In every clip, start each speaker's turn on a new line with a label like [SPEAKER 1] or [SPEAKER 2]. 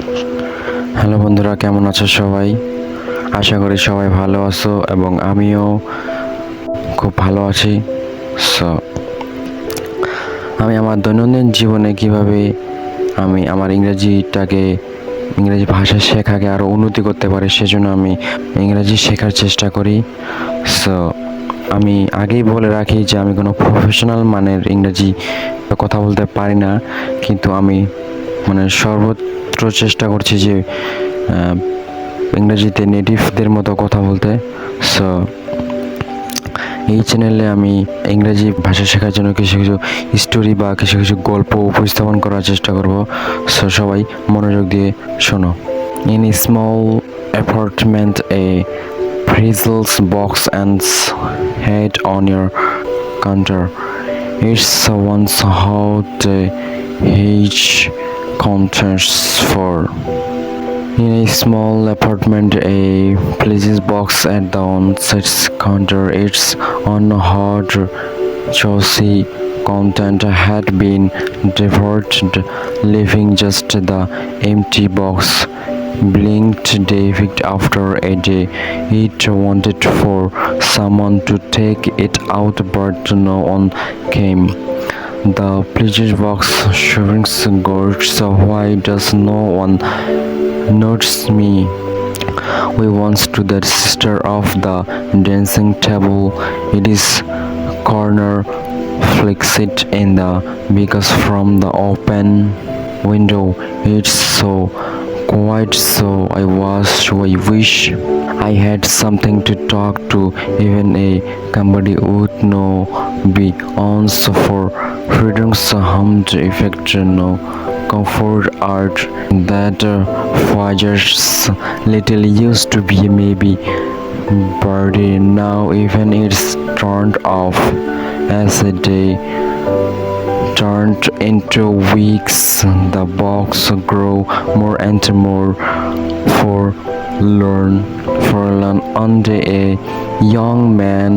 [SPEAKER 1] Hello বন্ধুরা, কেমন আছো সবাই? আশা করি সবাই ভালো আছো এবং আমিও খুব ভালো আছি। সো আমি আমার দৈনন্দিন জীবনে কিভাবে আমি আমার ইংরেজি ভাষা শেখাকে আরও উন্নতি করতে পারি, সেজন্য আমি ইংরেজি শেখার চেষ্টা করি। সো আমি আগেই বলে রাখি যে আমি কোনো প্রফেশনাল মানের ইংরেজি কথা বলতে পারি না, কিন্তু আমি সর্বত্র চেষ্টা করছি যে ইংরেজিতে নেটিভদের মতো কথা বলতে। সো এই চ্যানেলে আমি ইংরেজি ভাষা শেখার জন্য কিছু কিছু স্টোরি বা কিছু কিছু গল্প উপস্থাপন করার চেষ্টা করব। সো সবাই মনোযোগ দিয়ে শোনো। In small apartment A frizzles box and head on your counter. It's once how the each counters for. In a small apartment, a pleasant box at the on-site counter. Its on-hard choicy content had been diverted, leaving just the empty box. Blinked David after a day. It wanted for someone to take it out, but no one came. The pleasure box shrinks gorge, so why does no one notice me? We once to the sister of the dancing table. It is corner flicks it in the because from the open window it's so quiet, so I wish I had something to talk to, even a somebody would know be on so for freedom's hummed effect, no comfort art that Fajr's little used to be maybe birdie, now even it's turned off as a day turned into weeks. The box grew more and more forlorn. One day a young man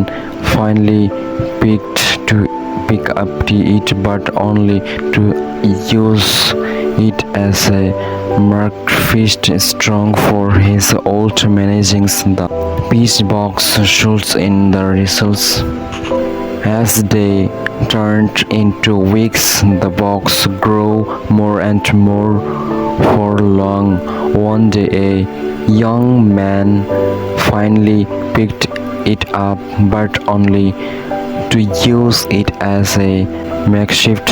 [SPEAKER 1] finally pick up it, but only to use it as a marked fist strong for his old managings. The peace box shoots in the results. As they turned into weeks, the box grew more and more forlorn. One day a young man finally picked it up, but only to use it as a makeshift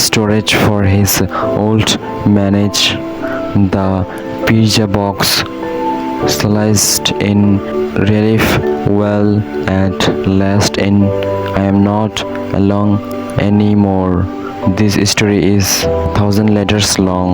[SPEAKER 1] storage for his old manage. The pizza box sliced in relief. Well, at last in I am not alone anymore. This story is 1,000 letters long.